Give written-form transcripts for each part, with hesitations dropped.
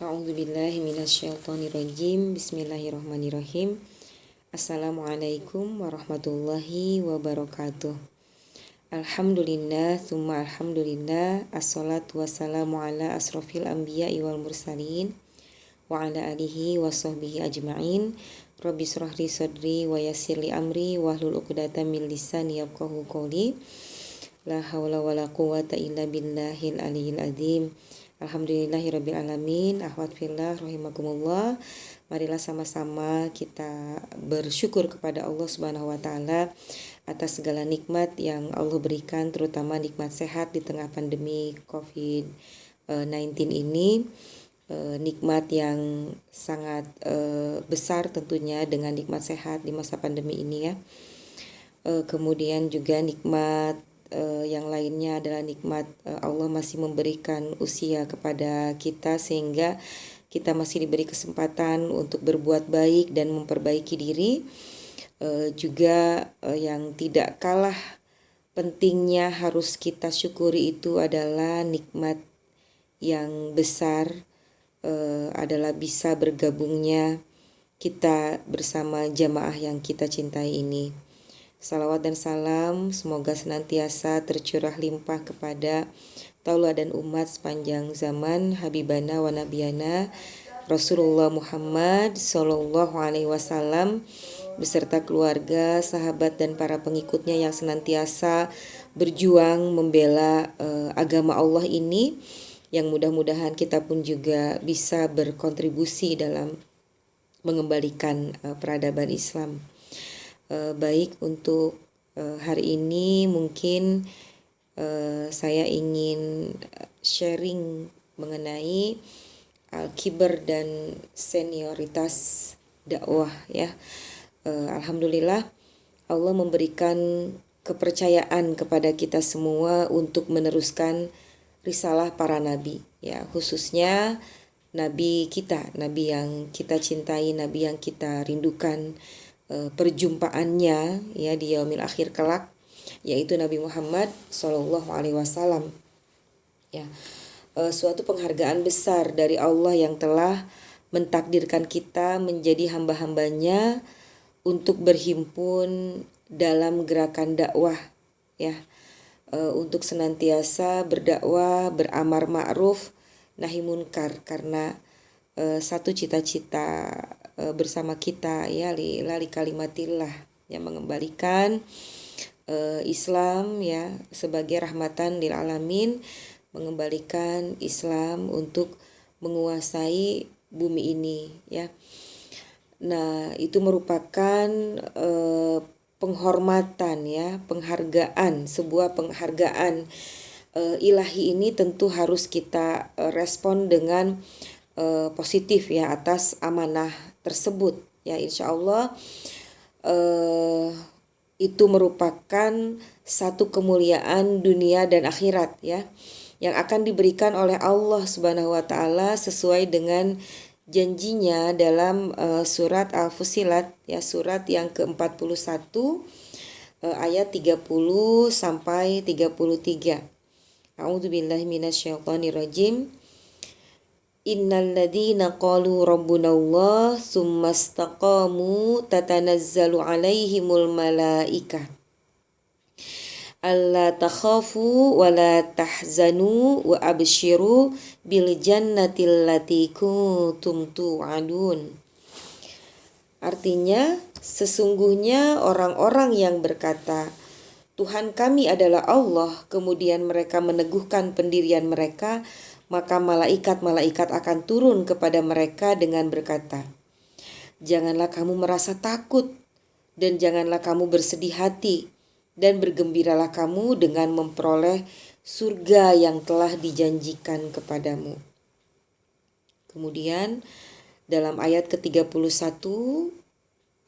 A'udzubillahi minasyaitonirrajim. Bismillahirrahmanirrahim. Assalamualaikum warahmatullahi wabarakatuh. Alhamdulillah, tsumma alhamdulillah. Assalatu wassalamu ala asrofil anbiya'i wal mursalin wa ala alihi wa sahbihi ajma'in. Rabbi shrahli sadri wa yassirli amri wahlul 'uqdatam min lisani yafqahu qawli. La haula wala quwwata illa billahil aliyyil azim. Alhamdulillahirabbil alamin. Akhwat fillah rahimakumullah. Marilah sama-sama kita bersyukur kepada Allah Subhanahu wa taala atas segala nikmat yang Allah berikan, terutama nikmat sehat di tengah pandemi COVID-19 ini. Nikmat yang sangat besar tentunya dengan nikmat sehat di masa pandemi ini ya. Kemudian juga nikmat yang lainnya adalah nikmat Allah masih memberikan usia kepada kita sehingga kita masih diberi kesempatan untuk berbuat baik dan memperbaiki diri. Juga yang tidak kalah pentingnya harus kita syukuri itu adalah nikmat yang besar adalah bisa bergabungnya kita bersama jamaah yang kita cintai ini. Salawat dan salam semoga senantiasa tercurah limpah kepada tauladan umat sepanjang zaman Habibana wa Nabiyana Rasulullah Muhammad Sallallahu Alaihi Wasallam beserta keluarga, sahabat dan para pengikutnya yang senantiasa berjuang membela agama Allah ini, yang mudah-mudahan kita pun juga bisa berkontribusi dalam mengembalikan peradaban Islam. Baik, untuk hari ini mungkin saya ingin sharing mengenai al-kibar dan senioritas dakwah ya. Alhamdulillah Allah memberikan kepercayaan kepada kita semua untuk meneruskan risalah para nabi ya, khususnya nabi kita, nabi yang kita cintai, nabi yang kita rindukan perjumpaannya ya di yaumil akhir kelak, yaitu Nabi Muhammad Shallallahu Alaihi Wasallam ya. Suatu penghargaan besar dari Allah yang telah mentakdirkan kita menjadi hamba-hambanya untuk berhimpun dalam gerakan dakwah ya, untuk senantiasa berdakwah, beramar ma'ruf nahi munkar, karena satu cita-cita bersama kita ya, lali kalimatillah, yang mengembalikan Islam ya sebagai rahmatan lil alamin, mengembalikan Islam untuk menguasai bumi ini ya. Nah, itu merupakan penghormatan ya, penghargaan, sebuah penghargaan ilahi. Ini tentu harus kita respon dengan positif ya atas amanah tersebut ya. Insya Allah itu merupakan satu kemuliaan dunia dan akhirat ya, yang akan diberikan oleh Allah Subhanahu wa taala sesuai dengan janjinya dalam surat Al-Fussilat ya, surat yang ke-41 ayat 30 sampai 33. A'udzubillahi minasyaitonirrajim. Innal ladzina qalu rabbunallah tsumma istaqamu tatanazzalu alaihimul malaikah alla takhafu wa la tahzanu wa abshiru bil jannati allati kuntum tu'adun. Artinya, sesungguhnya orang-orang yang berkata Tuhan kami adalah Allah, kemudian mereka meneguhkan pendirian mereka, maka malaikat-malaikat akan turun kepada mereka dengan berkata, janganlah kamu merasa takut dan janganlah kamu bersedih hati, dan bergembiralah kamu dengan memperoleh surga yang telah dijanjikan kepadamu. Kemudian dalam ayat ke-31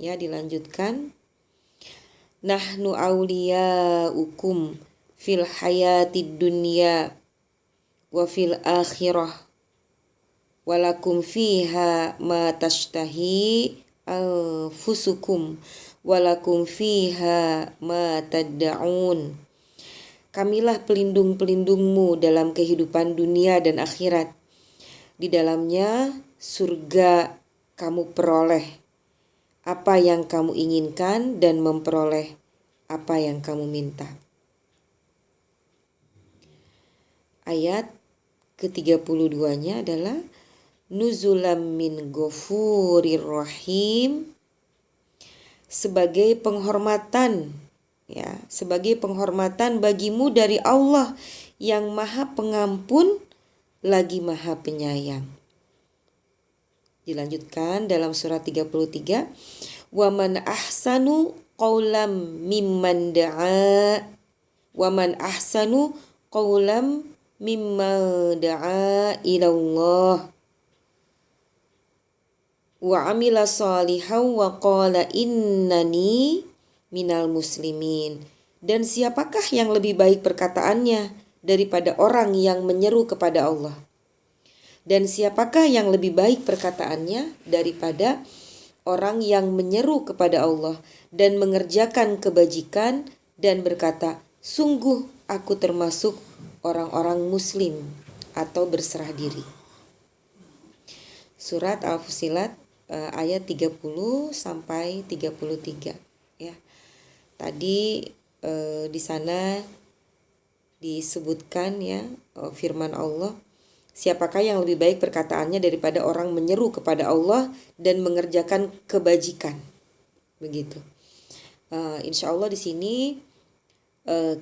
ya dilanjutkan, nahnu awliyaukum fil hayatid dunya wa fil akhirah walakum fiha ma tashtahi anfusukum walakum fiha ma tad'un. Kamilah pelindung-pelindungmu dalam kehidupan dunia dan akhirat, Di dalamnya surga kamu peroleh apa yang kamu inginkan dan memperoleh apa yang kamu minta. Ayat ke-32-nya adalah nuzulam min ghafurir rahim, sebagai penghormatan ya, sebagai penghormatan bagimu dari Allah yang Maha Pengampun lagi Maha Penyayang. Dilanjutkan dalam surat 33, wa man ahsanu qawlam mimman da'a wa man ahsanu qawlam mimma da'a ilallah wa amila salihan wa qala innani minal muslimin. Dan siapakah yang lebih baik perkataannya daripada orang yang menyeru kepada Allah? Dan siapakah yang lebih baik perkataannya daripada orang yang menyeru kepada Allah dan mengerjakan kebajikan dan berkata, sungguh aku termasuk orang-orang muslim atau berserah diri. Surat Al-Fussilat ayat 30 sampai 33 ya. Tadi di sana disebutkan ya firman Allah, siapakah yang lebih baik perkataannya daripada orang menyeru kepada Allah dan mengerjakan kebajikan. Begitu. Insya Allah di sini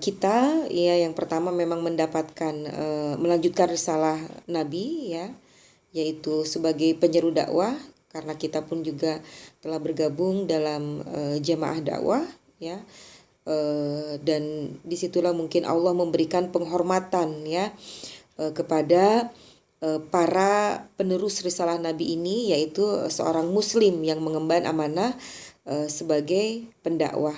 kita ya yang pertama memang mendapatkan melanjutkan risalah Nabi ya, yaitu sebagai penyeru dakwah, karena kita pun juga telah bergabung dalam jamaah dakwah ya. Dan disitulah mungkin Allah memberikan penghormatan ya kepada para penerus risalah Nabi ini, yaitu seorang muslim yang mengemban amanah sebagai pendakwah.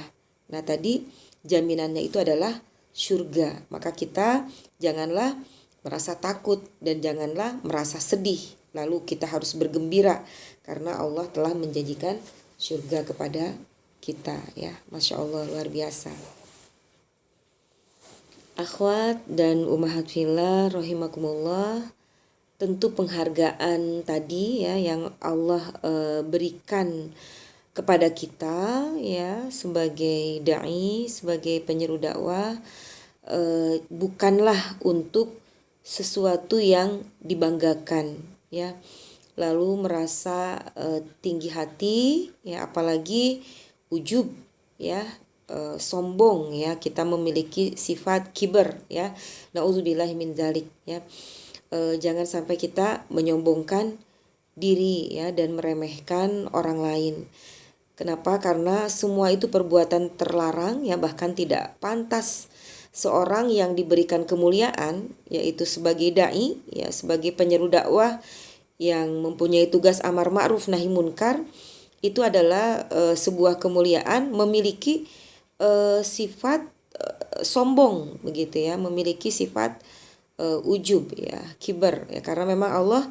Nah tadi jaminannya itu adalah surga. Maka kita janganlah merasa takut dan janganlah merasa sedih, lalu kita harus bergembira karena Allah telah menjanjikan surga kepada kita ya. Masya Allah, luar biasa. Akhwat dan ummahat fillah rahimakumullah, tentu penghargaan tadi ya yang Allah berikan kepada kita ya sebagai dai, sebagai penyeru dakwah, bukanlah untuk sesuatu yang dibanggakan ya, lalu merasa tinggi hati ya, apalagi ujub ya, sombong ya, kita memiliki sifat kiber ya, naudzubillahi min dzalik ya. Jangan sampai kita menyombongkan diri ya dan meremehkan orang lain. Kenapa? Karena semua itu perbuatan terlarang ya, bahkan tidak pantas seorang yang diberikan kemuliaan yaitu sebagai dai ya, sebagai penyeru dakwah yang mempunyai tugas amar ma'ruf nahi munkar, itu adalah sebuah kemuliaan, memiliki sifat sombong begitu ya, memiliki sifat ujub ya, kibar ya, karena memang Allah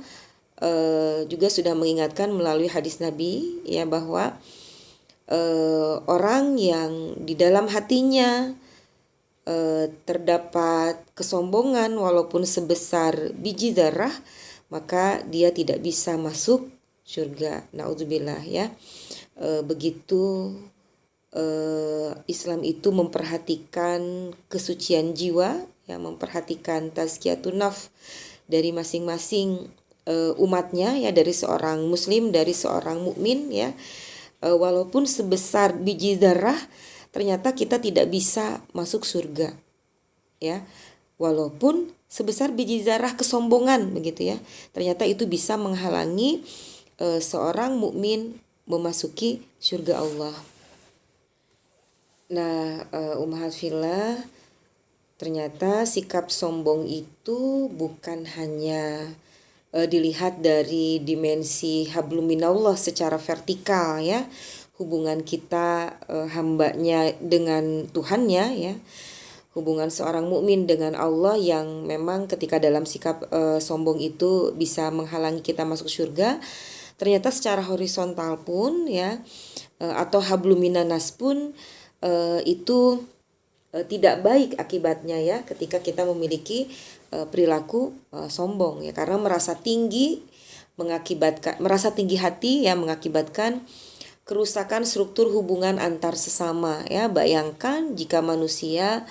juga sudah mengingatkan melalui hadis Nabi ya bahwa orang yang di dalam hatinya terdapat kesombongan walaupun sebesar biji zarah, maka dia tidak bisa masuk surga. Naudzubillah ya. Begitu Islam itu memperhatikan kesucian jiwa ya, memperhatikan tazkiyatun nafs dari masing-masing umatnya ya, dari seorang muslim, dari seorang mukmin ya. Walaupun sebesar biji zarah, ternyata kita tidak bisa masuk surga ya. Walaupun sebesar biji zarah kesombongan begitu ya, ternyata itu bisa menghalangi seorang mukmin memasuki surga Allah. Nah, ummahat fillah, ternyata sikap sombong itu bukan hanya dilihat dari dimensi hablum minallah secara vertikal ya, hubungan kita hambanya dengan Tuhannya ya, hubungan seorang mukmin dengan Allah yang memang ketika dalam sikap sombong itu bisa menghalangi kita masuk surga. Ternyata secara horizontal pun ya, atau hablum minanas pun itu tidak baik akibatnya ya, ketika kita memiliki perilaku sombong ya, karena merasa tinggi hati ya mengakibatkan kerusakan struktur hubungan antar sesama ya. Bayangkan jika manusia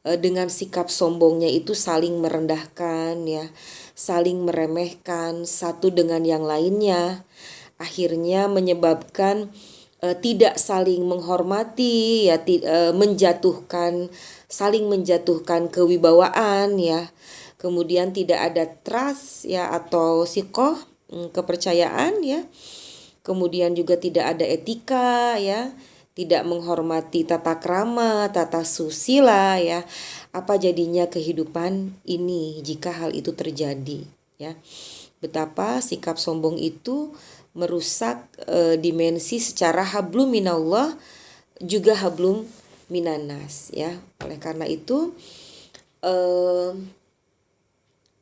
dengan sikap sombongnya itu saling merendahkan ya, saling meremehkan satu dengan yang lainnya, akhirnya menyebabkan tidak saling menghormati ya, saling menjatuhkan kewibawaan ya. Kemudian tidak ada trust ya atau sikoh, kepercayaan ya. Kemudian juga tidak ada etika ya, tidak menghormati tata krama, tata susila ya. Apa jadinya kehidupan ini jika hal itu terjadi ya. Betapa sikap sombong itu merusak dimensi secara hablum minallah juga hablum minanas ya. Oleh karena itu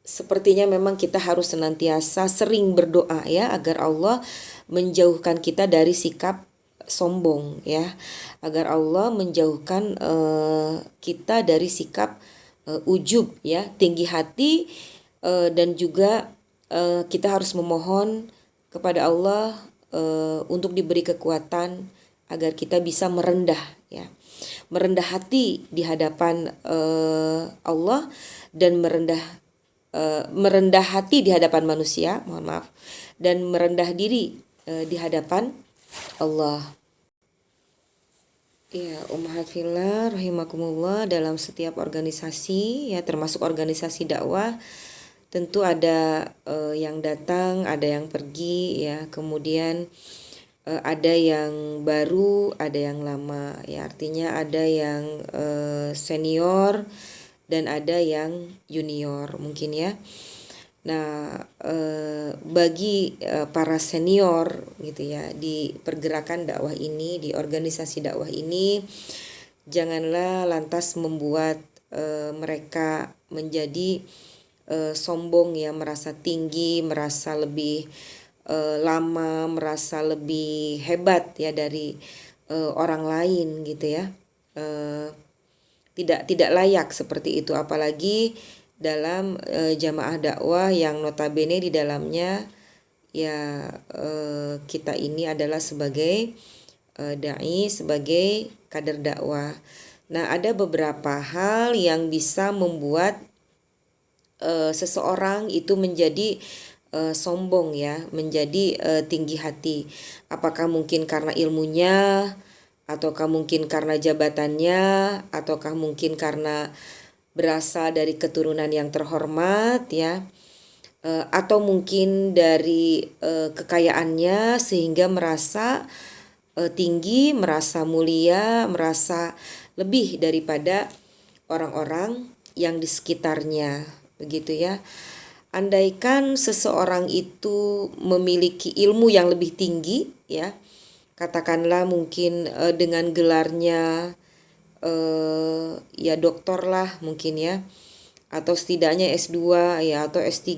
sepertinya memang kita harus senantiasa sering berdoa ya, agar Allah menjauhkan kita dari sikap sombong ya, agar Allah menjauhkan kita dari sikap ujub ya, tinggi hati, dan juga kita harus memohon kepada Allah untuk diberi kekuatan agar kita bisa merendah ya, merendah hati di hadapan Allah, dan merendah hati di hadapan manusia, dan merendah diri di hadapan Allah. Ya, ummahat fillah rahimakumullah, dalam setiap organisasi ya, termasuk organisasi dakwah, tentu ada yang datang, ada yang pergi ya, kemudian ada yang baru, ada yang lama ya, artinya ada yang senior dan ada yang junior mungkin ya. Nah, bagi para senior gitu ya di pergerakan dakwah ini, di organisasi dakwah ini, janganlah lantas membuat mereka menjadi sombong ya, merasa tinggi, merasa lebih lama, merasa lebih hebat ya dari orang lain gitu ya. Tidak layak seperti itu, apalagi dalam jamaah dakwah yang notabene di dalamnya ya kita ini adalah sebagai dai, sebagai kader dakwah. Nah, ada beberapa hal yang bisa membuat seseorang itu menjadi sombong ya, menjadi tinggi hati. Apakah mungkin karena ilmunya, ataukah mungkin karena jabatannya, ataukah mungkin karena berasal dari keturunan yang terhormat ya, atau mungkin dari kekayaannya sehingga merasa tinggi, merasa mulia, merasa lebih daripada orang-orang yang di sekitarnya, begitu ya. Andaikan seseorang itu memiliki ilmu yang lebih tinggi ya, katakanlah mungkin dengan gelarnya ya doktor lah mungkin ya, atau setidaknya S2 ya, atau S3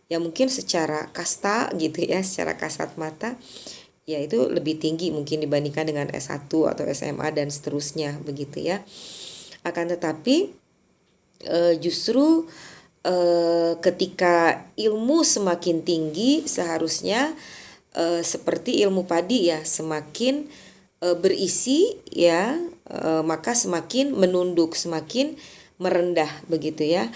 ya, mungkin secara kasta gitu ya, secara kasat mata ya itu lebih tinggi mungkin dibandingkan dengan S1 atau SMA dan seterusnya begitu ya. Akan tetapi justru ketika ilmu semakin tinggi, seharusnya seperti ilmu padi ya, semakin berisi ya, maka semakin menunduk, semakin merendah begitu ya.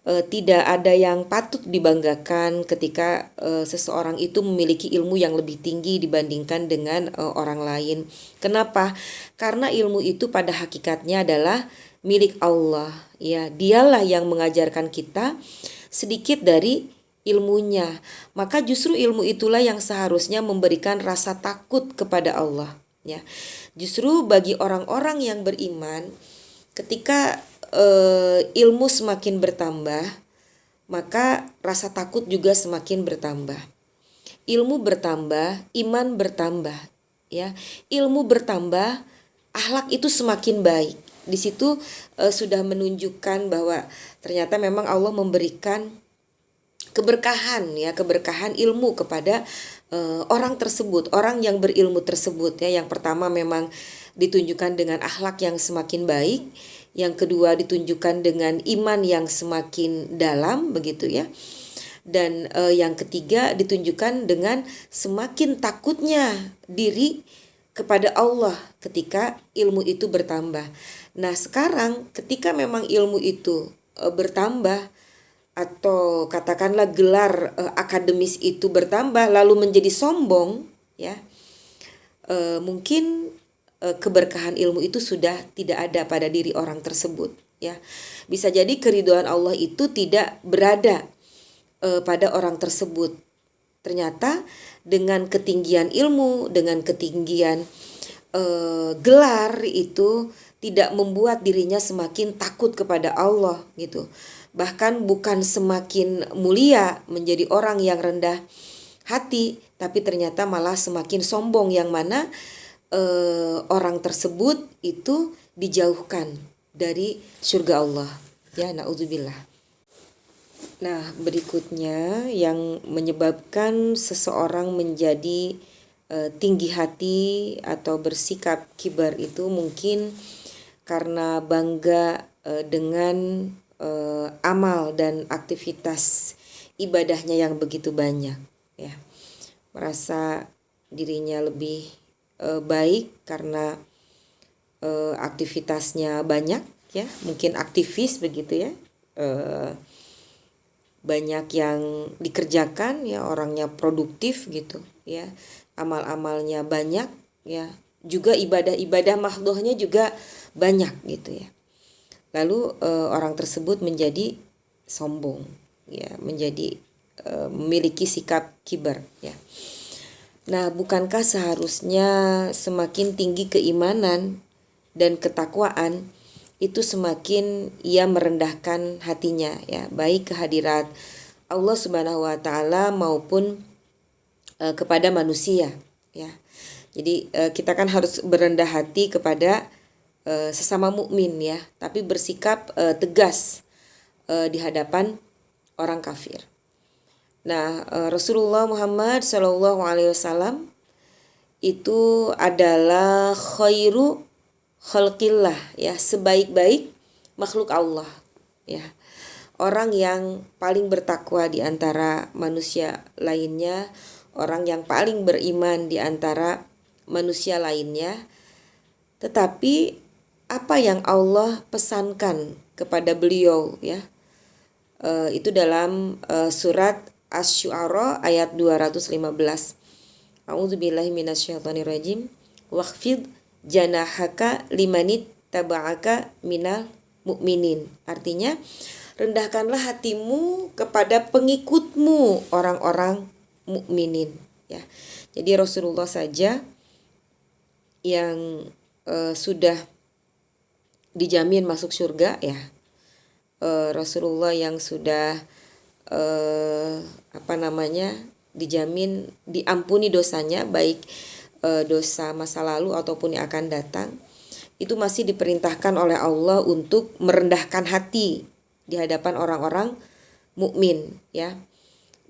Tidak ada yang patut dibanggakan ketika seseorang itu memiliki ilmu yang lebih tinggi dibandingkan dengan orang lain. Kenapa? Karena ilmu itu pada hakikatnya adalah milik Allah ya. Dialah yang mengajarkan kita sedikit dari ilmunya. Maka justru ilmu itulah yang seharusnya memberikan rasa takut kepada Allah ya. Justru bagi orang-orang yang beriman, ketika ilmu semakin bertambah, maka rasa takut juga semakin bertambah. Ilmu bertambah, iman bertambah ya. Ilmu bertambah, akhlak itu semakin baik. Di situ sudah menunjukkan bahwa ternyata memang Allah memberikan keberkahan ya, keberkahan ilmu kepada orang tersebut, orang yang berilmu tersebut ya. Yang pertama memang ditunjukkan dengan akhlak yang semakin baik, yang kedua ditunjukkan dengan iman yang semakin dalam begitu ya. Dan yang ketiga ditunjukkan dengan semakin takutnya diri kepada Allah ketika ilmu itu bertambah. Nah, sekarang ketika memang ilmu itu bertambah atau katakanlah gelar akademis itu bertambah lalu menjadi sombong ya. Mungkin keberkahan ilmu itu sudah tidak ada pada diri orang tersebut ya. Bisa jadi keridhaan Allah itu tidak berada pada orang tersebut. Ternyata dengan ketinggian ilmu, dengan ketinggian gelar itu tidak membuat dirinya semakin takut kepada Allah gitu. Bahkan bukan semakin mulia menjadi orang yang rendah hati, tapi ternyata malah semakin sombong, yang mana orang tersebut itu dijauhkan dari surga Allah. Ya, naudzubillah. Nah, berikutnya yang menyebabkan seseorang menjadi tinggi hati atau bersikap kibar itu mungkin karena bangga dengan amal dan aktivitas ibadahnya yang begitu banyak ya. Merasa dirinya lebih baik karena aktivitasnya banyak ya, mungkin aktivis begitu ya. Banyak yang dikerjakan ya, orangnya produktif gitu ya, amal-amalnya banyak ya, juga ibadah-ibadah mahdohnya juga banyak gitu ya. Lalu orang tersebut menjadi sombong ya, menjadi memiliki sikap kibar ya. Nah, bukankah seharusnya semakin tinggi keimanan dan ketakwaan itu semakin ia merendahkan hatinya ya, baik kehadirat Allah Subhanahu wa taala maupun kepada manusia ya. Jadi kita kan harus berendah hati kepada sesama mukmin ya, tapi bersikap tegas di hadapan orang kafir. Nah, Rasulullah Muhammad SAW itu adalah khairu khalqillah ya, sebaik-baik makhluk Allah ya. Orang yang paling bertakwa di antara manusia lainnya, orang yang paling beriman di antara manusia lainnya. Tetapi apa yang Allah pesankan kepada beliau ya, itu dalam surat Asy-Syu'ara ayat 215. A'udzubillahi minasyaitonirrajim. Waqfid janahaka limanit taba'aka minal mu'minin. Artinya, rendahkanlah hatimu kepada pengikutmu orang-orang mukminin ya. Jadi Rasulullah saja yang sudah dijamin masuk surga ya. Rasulullah yang sudah dijamin diampuni dosanya, baik dosa masa lalu ataupun yang akan datang, itu masih diperintahkan oleh Allah untuk merendahkan hati di hadapan orang-orang mukmin ya.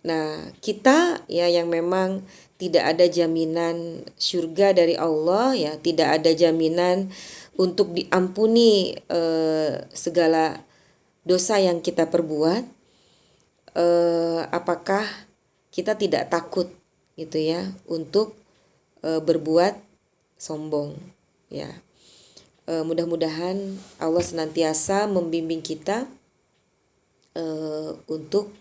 Nah, kita ya yang memang tidak ada jaminan surga dari Allah ya, tidak ada jaminan untuk diampuni segala dosa yang kita perbuat, apakah kita tidak takut gitu ya untuk berbuat sombong ya. Mudah-mudahan Allah senantiasa membimbing kita untuk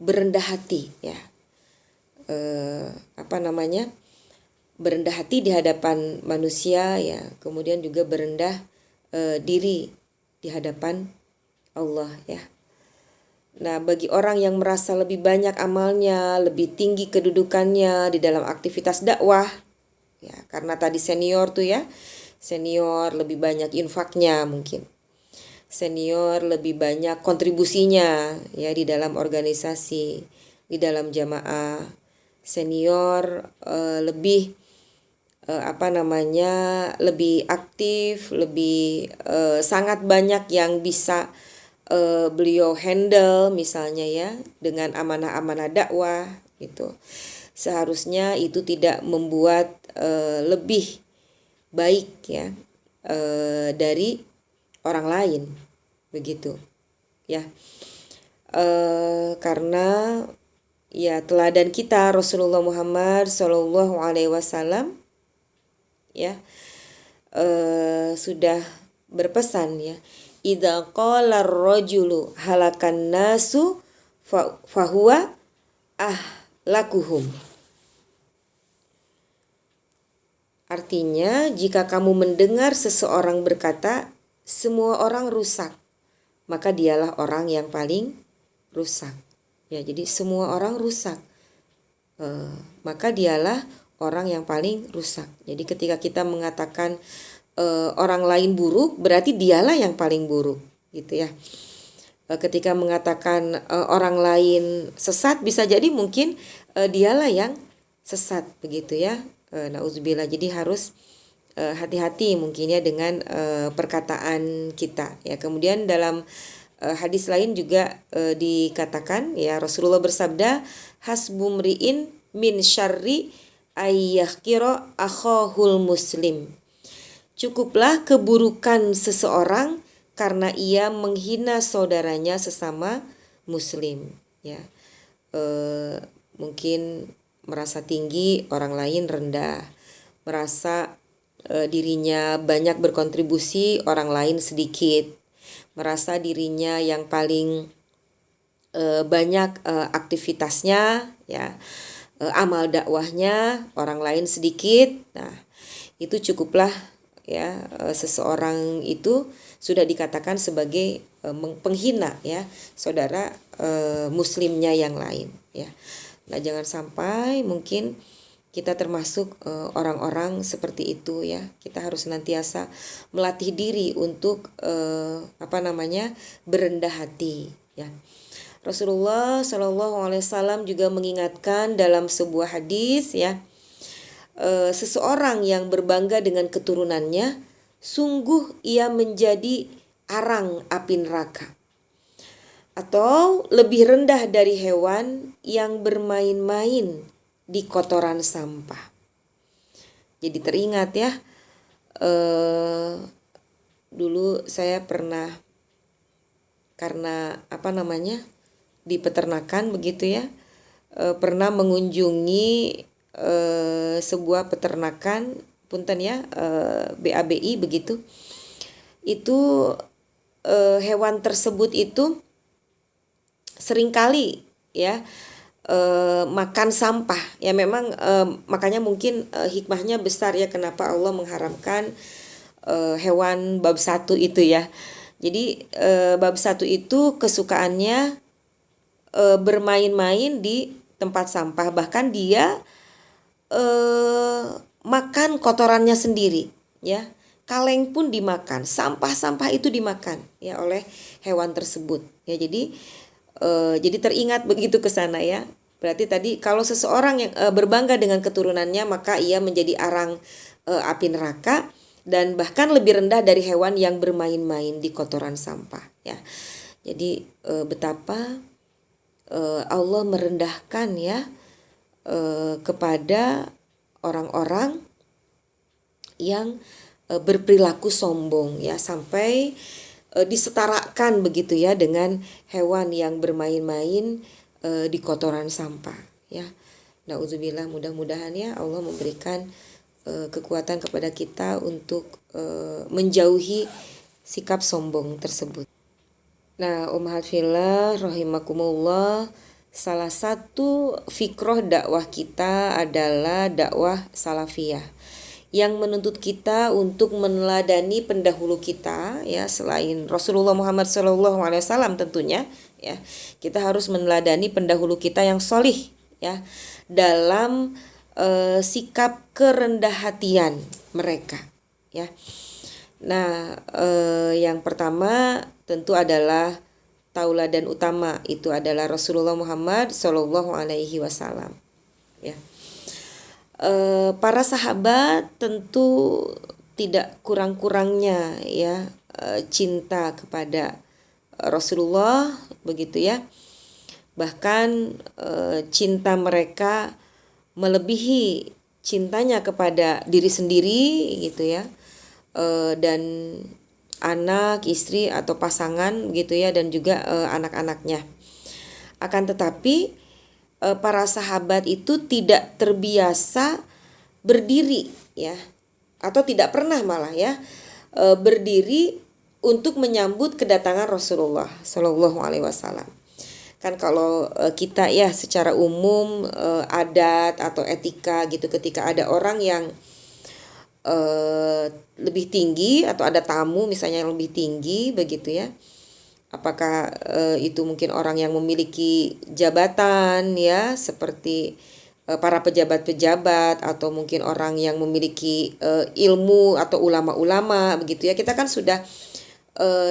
berendah hati ya, berendah hati di hadapan manusia ya, kemudian juga berendah diri di hadapan Allah ya. Nah, bagi orang yang merasa lebih banyak amalnya, lebih tinggi kedudukannya di dalam aktivitas dakwah ya, karena tadi senior tuh ya, senior lebih banyak infaknya, mungkin senior lebih banyak kontribusinya ya di dalam organisasi, di dalam jamaah, senior lebih lebih aktif, lebih sangat banyak yang bisa beliau handle misalnya ya, dengan amanah-amanah dakwah gitu. Seharusnya itu tidak membuat lebih baik ya dari orang lain, begitu ya. Karena ya teladan kita Rasulullah Muhammad Shallallahu Alaihi Wasallam ya sudah berpesan ya, idza qala ar-rajulu halakan nasu fahuwa ahlakuhum. Artinya, jika kamu mendengar seseorang berkata semua orang rusak, maka dialah orang yang paling rusak. Ya, jadi semua orang rusak, maka dialah orang yang paling rusak. Jadi ketika kita mengatakan orang lain buruk, berarti dialah yang paling buruk, gitu ya. Ketika mengatakan orang lain sesat, bisa jadi mungkin dialah yang sesat, begitu ya. Nauzubillah. Jadi harus hati-hati mungkin ya dengan perkataan kita ya. Kemudian dalam hadis lain juga dikatakan ya, Rasulullah bersabda, hasbumriin min syarri ayyahkira akhahul muslim. Cukuplah keburukan seseorang karena ia menghina saudaranya sesama muslim ya. Mungkin merasa tinggi, orang lain rendah, merasa dirinya banyak berkontribusi, orang lain sedikit, merasa dirinya yang paling banyak aktivitasnya ya, amal dakwahnya, orang lain sedikit. Nah, itu cukuplah ya, seseorang itu sudah dikatakan sebagai penghina ya saudara muslimnya yang lain ya. Nah, jangan sampai mungkin kita termasuk orang-orang seperti itu ya. Kita harus senantiasa melatih diri untuk berendah hati ya. Rasulullah Shallallahu Alaihi Wasallam juga mengingatkan dalam sebuah hadis ya, seseorang yang berbangga dengan keturunannya, sungguh ia menjadi arang api neraka, atau lebih rendah dari hewan yang bermain-main di kotoran sampah. Jadi teringat ya, dulu saya pernah, karena di peternakan begitu ya, pernah mengunjungi sebuah peternakan, punten ya, BABI begitu. Itu hewan tersebut itu seringkali ya makan sampah ya. Memang makanya mungkin hikmahnya besar ya, kenapa Allah mengharamkan hewan bab satu itu ya. Jadi bab satu itu kesukaannya bermain-main di tempat sampah, bahkan dia makan kotorannya sendiri ya. Kaleng pun dimakan, sampah-sampah itu dimakan ya oleh hewan tersebut ya. Jadi teringat begitu ke sana ya. Berarti tadi kalau seseorang yang berbangga dengan keturunannya, maka ia menjadi arang api neraka, dan bahkan lebih rendah dari hewan yang bermain-main di kotoran sampah ya. Jadi betapa Allah merendahkan ya kepada orang-orang yang berperilaku sombong ya, sampai disetarakan begitu ya dengan hewan yang bermain-main di kotoran sampah ya. Nauzubillah. Mudah-mudahan ya Allah memberikan kekuatan kepada kita untuk menjauhi sikap sombong tersebut. Nah, ummahat fillah rahimakumullah, salah satu fikroh dakwah kita adalah dakwah salafiyah yang menuntut kita untuk meneladani pendahulu kita ya, selain Rasulullah Muhammad SAW tentunya ya. Kita harus meneladani pendahulu kita yang solih ya dalam sikap kerendah hatian mereka ya. Nah, yang pertama tentu adalah tauladan utama, itu adalah Rasulullah Muhammad SAW ya. Para sahabat tentu tidak kurang-kurangnya ya cinta kepada Rasulullah begitu ya. Bahkan cinta mereka melebihi cintanya kepada diri sendiri gitu ya. dan anak, istri atau pasangan gitu ya, dan juga anak-anaknya. Akan tetapi para sahabat itu tidak terbiasa berdiri ya, atau tidak pernah malah ya berdiri untuk menyambut kedatangan Rasulullah Shallallahu Alaihi Wasallam. Kan kalau kita ya secara umum adat atau etika gitu, ketika ada orang yang lebih tinggi atau ada tamu misalnya yang lebih tinggi begitu ya, apakah itu mungkin orang yang memiliki jabatan ya, seperti para pejabat-pejabat, atau mungkin orang yang memiliki ilmu atau ulama-ulama begitu ya, kita kan sudah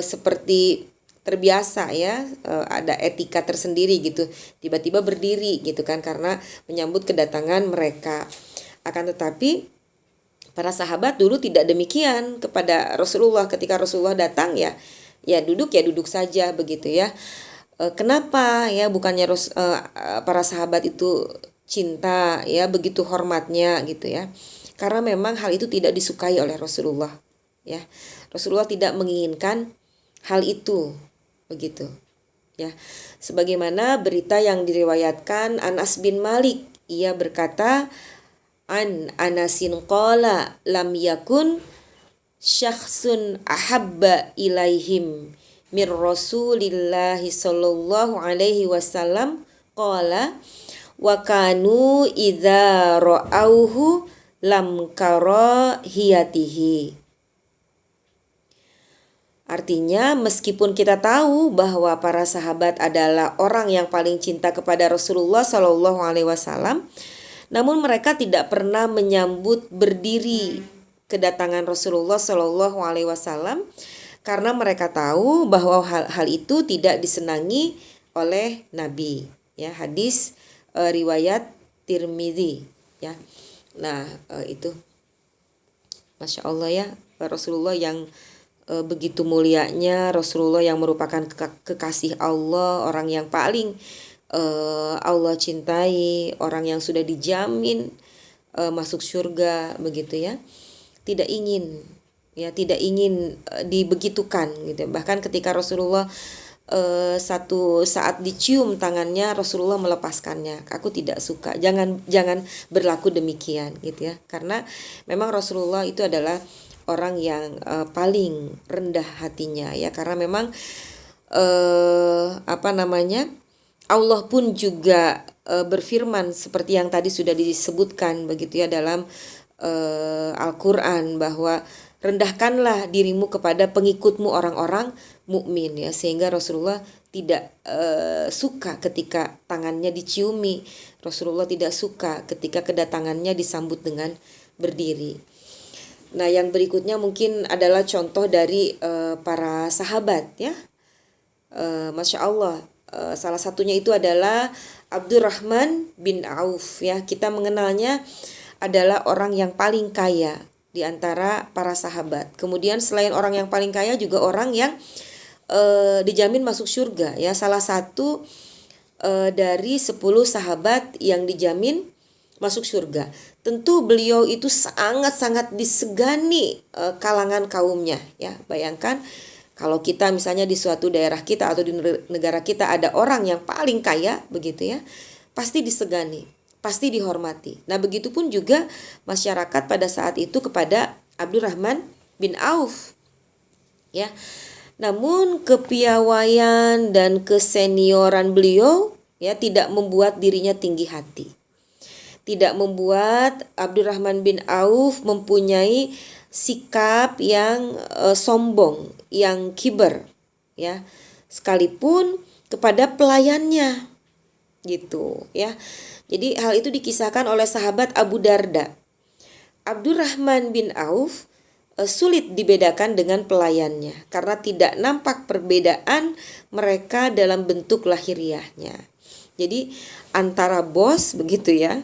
seperti terbiasa ya, ada etika tersendiri gitu, tiba-tiba berdiri gitu kan karena menyambut kedatangan mereka. Akan tetapi para sahabat dulu tidak demikian kepada Rasulullah. Ketika Rasulullah datang ya duduk saja begitu ya. Kenapa ya, bukannya para sahabat itu cinta ya, begitu hormatnya gitu ya, karena memang hal itu tidak disukai oleh Rasulullah ya. Rasulullah tidak menginginkan hal itu begitu ya. Sebagaimana berita yang diriwayatkan Anas bin Malik, ia berkata, an Anasin qala lam yakun syakhsun ahabba ilaihim mir Rasulillahi sallallahu alaihi wasallam qala wa kanu idza ra'auhu lam karahiyatihi. Artinya, meskipun kita tahu bahwa para sahabat adalah orang yang paling cinta kepada Rasulullah Shallallahu Alaihi Wasallam, namun mereka tidak pernah menyambut berdiri kedatangan Rasulullah Shallallahu Alaihi Wasallam karena mereka tahu bahwa hal itu tidak disenangi oleh Nabi. Ya, hadis riwayat Tirmidzi. Ya, nah itu, Masya Allah ya, Rasulullah yang begitu mulianya, Rasulullah yang merupakan kekasih Allah, orang yang paling Allah cintai, orang yang sudah dijamin masuk surga begitu ya, tidak ingin dibegitukan gitu. Bahkan ketika Rasulullah satu saat dicium tangannya, Rasulullah melepaskannya. Aku tidak suka, jangan berlaku demikian gitu ya, karena memang Rasulullah itu adalah orang yang paling rendah hatinya ya, karena memang Allah pun juga berfirman seperti yang tadi sudah disebutkan begitu ya dalam Al-Qur'an, bahwa rendahkanlah dirimu kepada pengikutmu orang-orang mukmin ya, sehingga Rasulullah tidak suka ketika tangannya diciumi. Rasulullah tidak suka ketika kedatangannya disambut dengan berdiri. Nah, yang berikutnya mungkin adalah contoh dari para sahabat ya. Masya Allah, salah satunya itu adalah Abdurrahman bin Auf ya. Kita mengenalnya adalah orang yang paling kaya di antara para sahabat. Kemudian selain orang yang paling kaya, juga orang yang dijamin masuk surga ya. Salah satu dari 10 sahabat yang dijamin masuk surga. Tentu beliau itu sangat-sangat disegani kalangan kaumnya ya. Bayangkan kalau kita misalnya di suatu daerah kita atau di negara kita ada orang yang paling kaya begitu ya, pasti disegani, pasti dihormati. Nah, begitupun juga masyarakat pada saat itu kepada Abdurrahman bin Auf ya. Namun kepiawaian dan kesenioran beliau ya tidak membuat dirinya tinggi hati, tidak membuat Abdurrahman bin Auf mempunyai sikap yang sombong, yang kiber ya, sekalipun kepada pelayannya gitu ya. Jadi hal itu dikisahkan oleh sahabat Abu Darda. Abdurrahman bin Auf sulit dibedakan dengan pelayannya karena tidak nampak perbedaan mereka dalam bentuk lahiriahnya. Jadi antara bos begitu ya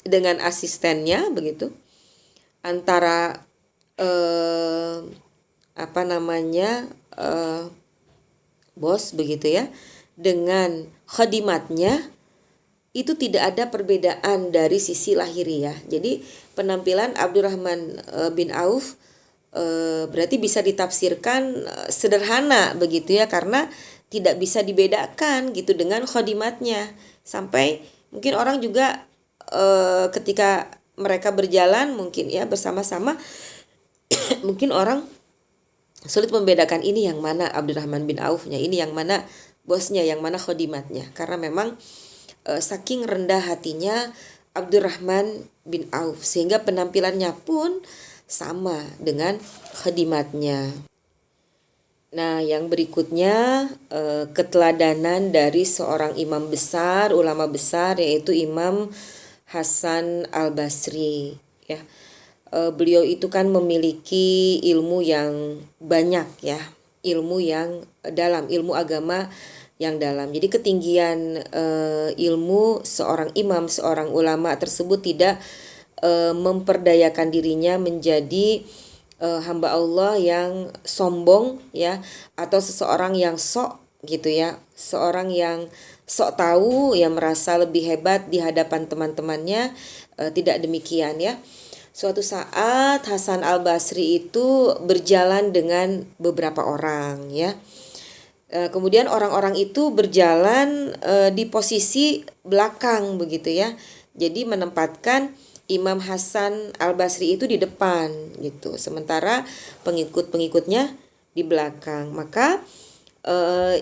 dengan asistennya begitu, antara bos begitu ya dengan khadimatnya, itu tidak ada perbedaan dari sisi lahiriah. Jadi penampilan Abdurrahman bin Auf berarti bisa ditafsirkan sederhana begitu ya, karena tidak bisa dibedakan gitu dengan khodimatnya. Sampai mungkin orang juga ketika mereka berjalan mungkin ya bersama-sama mungkin orang sulit membedakan ini yang mana Abdurrahman bin Aufnya, ini yang mana bosnya, yang mana khodimatnya, karena memang saking rendah hatinya Abdurrahman bin Auf sehingga penampilannya pun sama dengan khadimatnya. Nah, yang berikutnya keteladanan dari seorang imam besar, ulama besar, yaitu Imam Hasan Al-Basri ya. Beliau itu kan memiliki ilmu yang banyak ya, ilmu yang dalam, ilmu agama yang dalam. Jadi ketinggian ilmu seorang imam, seorang ulama tersebut tidak memperdayakan dirinya menjadi hamba Allah yang sombong ya, atau seseorang yang sok gitu ya, seorang yang sok tahu, yang merasa lebih hebat di hadapan teman-temannya. Tidak demikian ya. Suatu saat Hasan Al-Basri itu berjalan dengan beberapa orang ya. Kemudian orang-orang itu berjalan di posisi belakang begitu ya. Jadi menempatkan Imam Hasan Al-Basri itu di depan gitu. Sementara pengikut-pengikutnya di belakang. Maka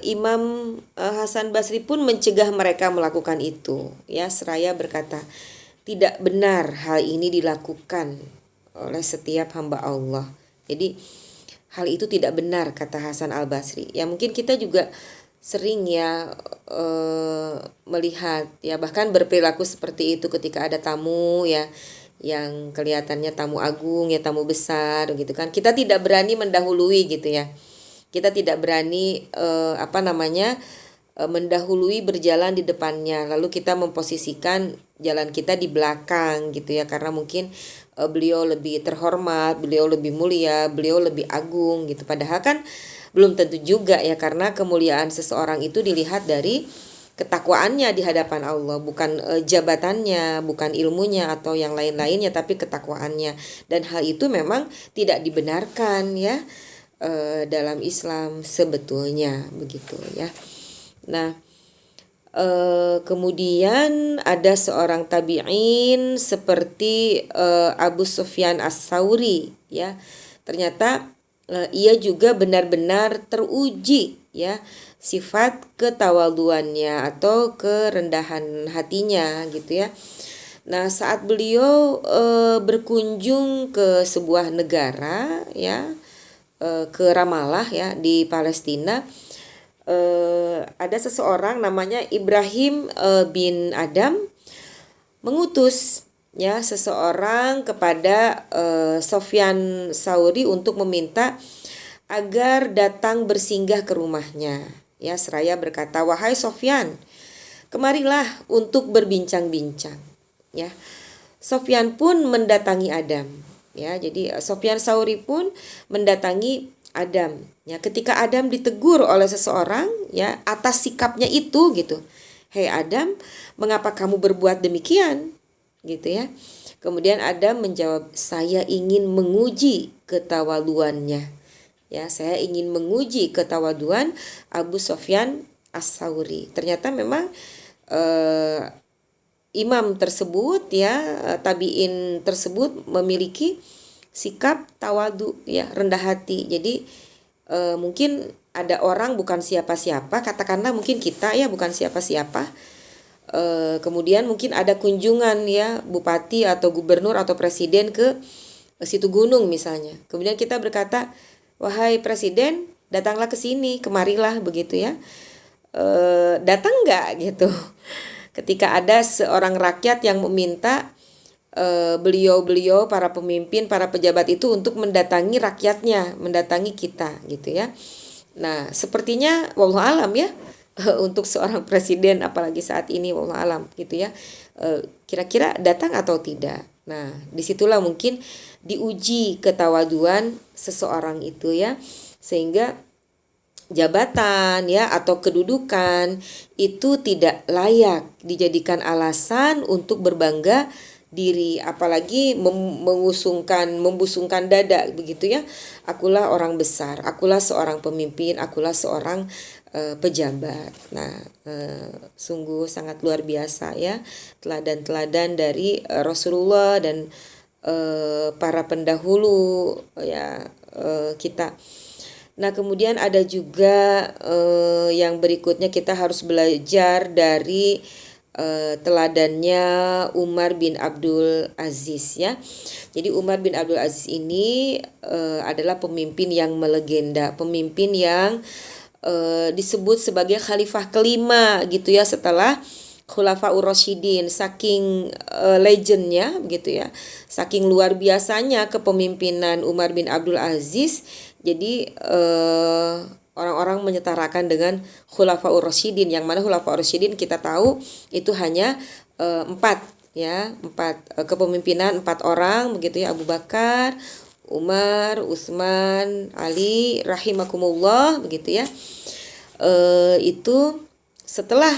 Imam Hasan Basri pun mencegah mereka melakukan itu ya, seraya berkata, tidak benar hal ini dilakukan oleh setiap hamba Allah. Jadi hal itu tidak benar, kata Hasan Al-Basri. Ya mungkin kita juga sering ya melihat ya, bahkan berperilaku seperti itu ketika ada tamu ya, yang kelihatannya tamu agung ya, tamu besar gitu kan. Kita tidak berani mendahului gitu ya. Kita tidak berani mendahului, berjalan di depannya, lalu kita memposisikan jalan kita di belakang gitu ya, karena mungkin beliau lebih terhormat, beliau lebih mulia, beliau lebih agung gitu. Padahal kan belum tentu juga ya, karena kemuliaan seseorang itu dilihat dari ketakwaannya di hadapan Allah, bukan jabatannya, bukan ilmunya atau yang lain-lainnya, tapi ketakwaannya. Dan hal itu memang tidak dibenarkan ya dalam Islam sebetulnya begitu ya. Nah, kemudian ada seorang tabi'in seperti Abu Sufyan As-Sauri ya. Ternyata ia juga benar-benar teruji ya sifat ketawaduannya atau kerendahan hatinya gitu ya. Nah, saat beliau berkunjung ke sebuah negara ya, ke Ramallah ya di Palestina, ada seseorang namanya Ibrahim bin Adam mengutus ya seseorang kepada Sofyan Sauri untuk meminta agar datang bersinggah ke rumahnya ya, seraya berkata, wahai Sofyan, kemarilah untuk berbincang-bincang ya. Sofyan pun mendatangi Adam ya. Jadi Sofyan Sauri pun mendatangi Adam ya. Ketika Adam ditegur oleh seseorang ya atas sikapnya itu gitu, hei Adam, mengapa kamu berbuat demikian gitu ya. Kemudian Adam menjawab, saya ingin menguji ketawaduannya ya, saya ingin menguji ketawaduan Abu Sufyan As-Sauri. Ternyata memang imam tersebut ya, tabiin tersebut memiliki sikap tawadu ya, rendah hati. Jadi mungkin ada orang bukan siapa-siapa, katakanlah mungkin kita ya bukan siapa-siapa, kemudian mungkin ada kunjungan ya bupati atau gubernur atau presiden ke situ gunung misalnya. Kemudian kita berkata, wahai presiden, datanglah ke sini, kemarilah begitu ya. Datang nggak gitu? Ketika ada seorang rakyat yang meminta beliau-beliau, para pemimpin, para pejabat itu untuk mendatangi rakyatnya, mendatangi kita gitu ya. Nah, sepertinya wallahu alam ya, untuk seorang presiden apalagi saat ini wallahu alam gitu ya, kira-kira datang atau tidak. Nah, disitulah mungkin diuji ketawaduan seseorang itu ya, sehingga jabatan ya atau kedudukan itu tidak layak dijadikan alasan untuk berbangga diri, apalagi membusungkan dada begitu ya. Akulah orang besar, akulah seorang pemimpin, akulah seorang pejabat. Nah, sungguh sangat luar biasa ya teladan-teladan dari Rasulullah dan para pendahulu ya kita. Nah, kemudian ada juga yang berikutnya kita harus belajar dari teladannya Umar bin Abdul Aziz ya. Jadi Umar bin Abdul Aziz ini adalah pemimpin yang melegenda, pemimpin yang disebut sebagai khalifah kelima gitu ya setelah Khulafaur Rasyidin. Saking legendnya begitu ya, saking luar biasanya kepemimpinan Umar bin Abdul Aziz. Jadi orang-orang menyetarakan dengan Khulafaur Rasyidin, yang mana Khulafaur Rasyidin kita tahu itu hanya 4 ya, 4 kepemimpinan 4 orang begitu ya, Abu Bakar, Umar, Utsman, Ali rahimakumullah begitu ya. Itu setelah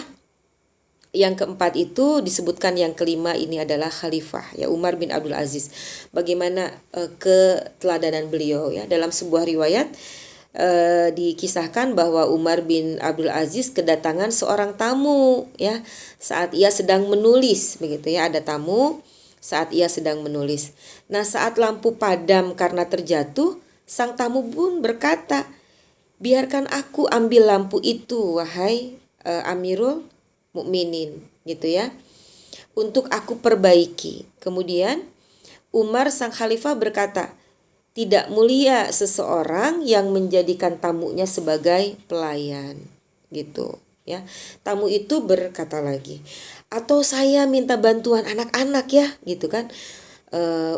yang keempat itu disebutkan yang kelima ini adalah khalifah ya, Umar bin Abdul Aziz. Bagaimana keteladanan beliau ya, dalam sebuah riwayat dikisahkan bahwa Umar bin Abdul Aziz kedatangan seorang tamu ya saat ia sedang menulis begitu ya, ada tamu saat ia sedang menulis. Nah, saat lampu padam karena terjatuh, sang tamu pun berkata, "Biarkan aku ambil lampu itu, wahai Amirul Mukminin," gitu ya, "untuk aku perbaiki." Kemudian Umar sang khalifah berkata, "Tidak mulia seseorang yang menjadikan tamunya sebagai pelayan," gitu ya. Tamu itu berkata lagi, "Atau saya minta bantuan anak-anak ya," gitu kan.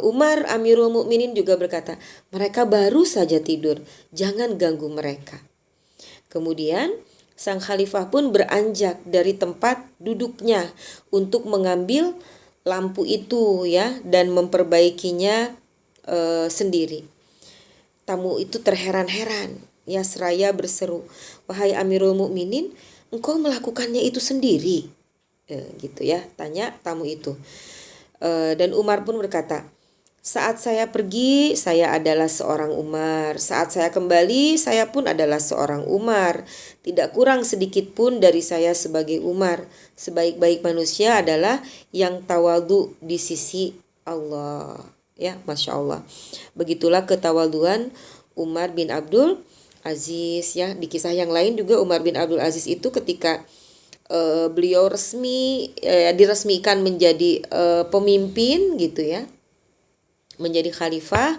Umar Amirul Mukminin juga berkata, "Mereka baru saja tidur, jangan ganggu mereka." Kemudian sang khalifah pun beranjak dari tempat duduknya untuk mengambil lampu itu ya dan memperbaikinya sendiri. Tamu itu terheran-heran ya, seraya berseru, "Wahai Amirul Mukminin, engkau melakukannya itu sendiri?" Gitu ya, tanya tamu itu. Dan Umar pun berkata, "Saat saya pergi, saya adalah seorang Umar. Saat saya kembali, saya pun adalah seorang Umar. Tidak kurang sedikit pun dari saya sebagai Umar. Sebaik-baik manusia adalah yang tawadhu di sisi Allah." Ya, Masya Allah. Begitulah ketawaduan Umar bin Abdul Aziz ya. Di kisah yang lain juga Umar bin Abdul Aziz itu ketika beliau diresmikan menjadi pemimpin gitu ya, menjadi khalifah,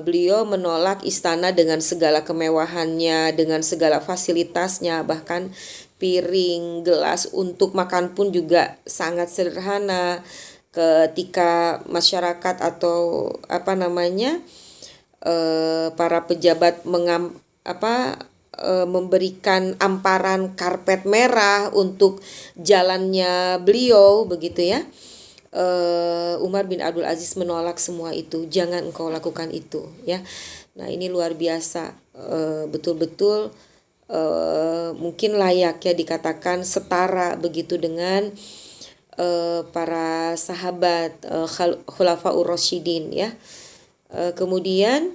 beliau menolak istana dengan segala kemewahannya, dengan segala fasilitasnya, bahkan piring, gelas untuk makan pun juga sangat sederhana. Ketika masyarakat atau para pejabat memberikan amparan karpet merah untuk jalannya beliau begitu ya, Umar bin Abdul Aziz menolak semua itu. "Jangan engkau lakukan itu," ya. Nah, ini luar biasa, betul-betul mungkin layak ya dikatakan setara begitu dengan para sahabat Khulafaur Rasyidin ya. Kemudian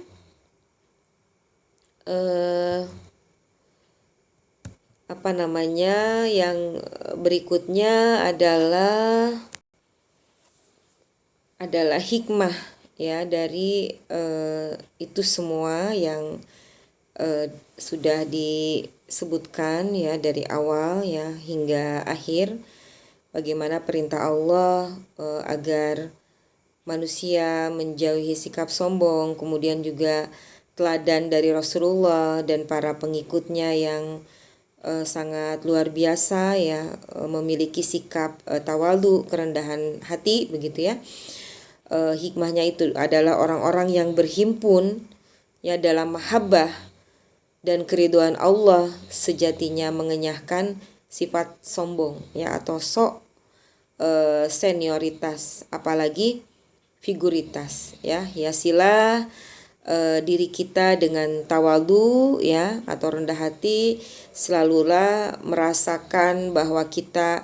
yang berikutnya adalah hikmah ya dari itu semua yang sudah disebutkan ya dari awal ya hingga akhir. Bagaimana perintah Allah agar manusia menjauhi sikap sombong, kemudian juga teladan dari Rasulullah dan para pengikutnya yang sangat luar biasa ya, memiliki sikap tawadhu, kerendahan hati begitu ya. Hikmahnya itu adalah orang-orang yang berhimpun ya dalam mahabbah dan keridhaan Allah sejatinya mengenyahkan sifat sombong ya atau senioritas, apalagi figuritas ya. Hiasilah diri kita dengan tawadhu ya atau rendah hati, selalulah merasakan bahwa kita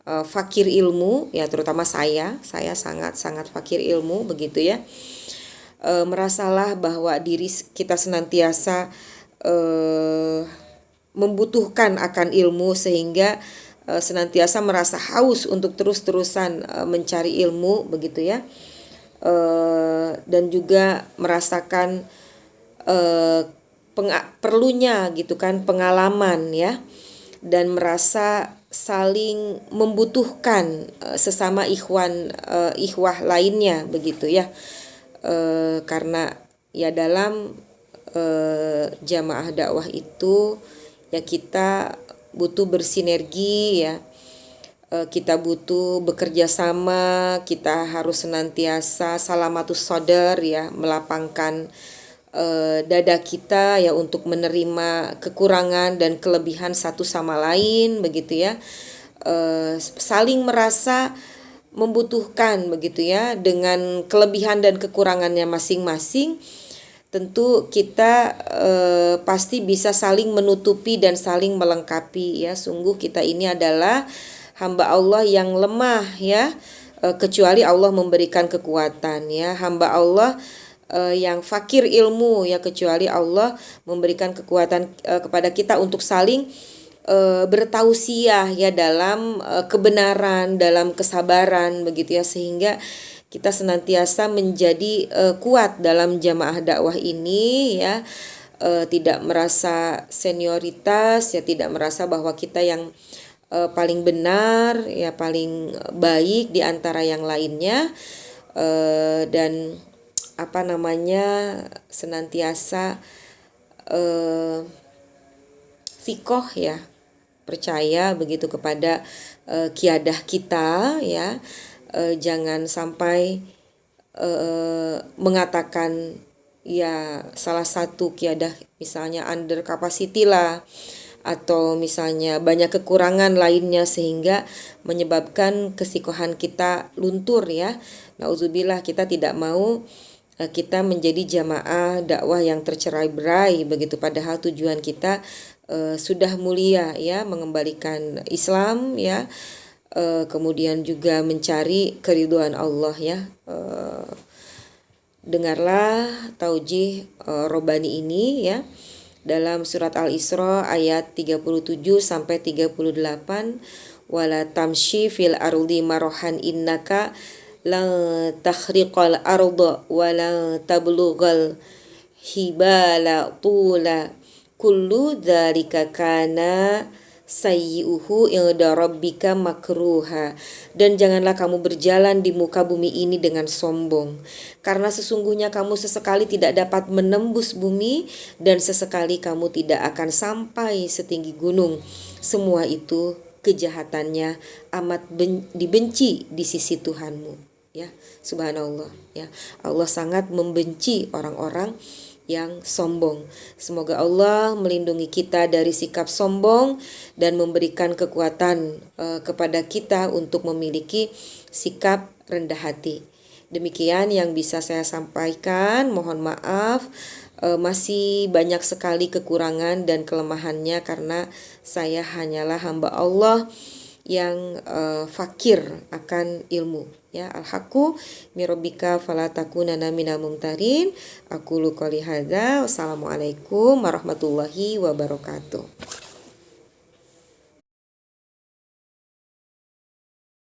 fakir ilmu ya, terutama saya sangat fakir ilmu begitu ya. Merasalah bahwa diri kita senantiasa membutuhkan akan ilmu, sehingga senantiasa merasa haus untuk terus-terusan mencari ilmu begitu ya. Dan juga merasakan perlunya gitu kan pengalaman ya, dan merasa saling membutuhkan sesama ikhwah lainnya begitu ya. Karena ya dalam jamaah dakwah itu ya kita butuh bersinergi ya, kita butuh bekerja sama, kita harus senantiasa salamatus sodar ya, melapangkan dada kita ya untuk menerima kekurangan dan kelebihan satu sama lain begitu ya. Saling merasa membutuhkan begitu ya, dengan kelebihan dan kekurangannya masing-masing. Tentu kita pasti bisa saling menutupi dan saling melengkapi ya. Sungguh kita ini adalah hamba Allah yang lemah ya, kecuali Allah memberikan kekuatan ya. Hamba Allah yang fakir ilmu ya, kecuali Allah memberikan kekuatan kepada kita untuk saling bertausiah ya, dalam kebenaran, dalam kesabaran begitu ya, sehingga kita senantiasa menjadi kuat dalam jamaah dakwah ini ya. Tidak merasa senioritas ya, tidak merasa bahwa kita yang paling benar ya, paling baik di antara yang lainnya, dan senantiasa fikoh ya, percaya begitu kepada kiadah kita ya. Jangan sampai mengatakan ya salah satu kiadah misalnya under capacity lah, atau misalnya banyak kekurangan lainnya sehingga menyebabkan kesikohan kita luntur ya. Nauzubillah, kita tidak mau kita menjadi jamaah dakwah yang tercerai-berai begitu, padahal tujuan kita sudah mulia ya, mengembalikan Islam ya, kemudian juga mencari keridhaan Allah ya. Dengarlah taujih robani ini ya, dalam surat Al-Isra ayat 37 sampai 38. Wala tamshi fil ardi marahan innaka la takhriqal arda wala tablughal hibala tula kullu dzalika kana sayyi'uhu inda rabbika makruha. Dan janganlah kamu berjalan di muka bumi ini dengan sombong, karena sesungguhnya kamu sesekali tidak dapat menembus bumi, dan sesekali kamu tidak akan sampai setinggi gunung. Semua itu kejahatannya amat dibenci di sisi Tuhanmu ya. Subhanallah ya, Allah sangat membenci orang-orang yang sombong. Semoga Allah melindungi kita dari sikap sombong dan memberikan kekuatan kepada kita untuk memiliki sikap rendah hati. Demikian yang bisa saya sampaikan. Mohon maaf, masih banyak sekali kekurangan dan kelemahannya, karena saya hanyalah hamba Allah yang fakir akan ilmu ya. Al-haqqu mirobika falatakunana minal mumtarin. Aqulu qouli hadza. Wassalamualaikum warahmatullahi wabarakatuh.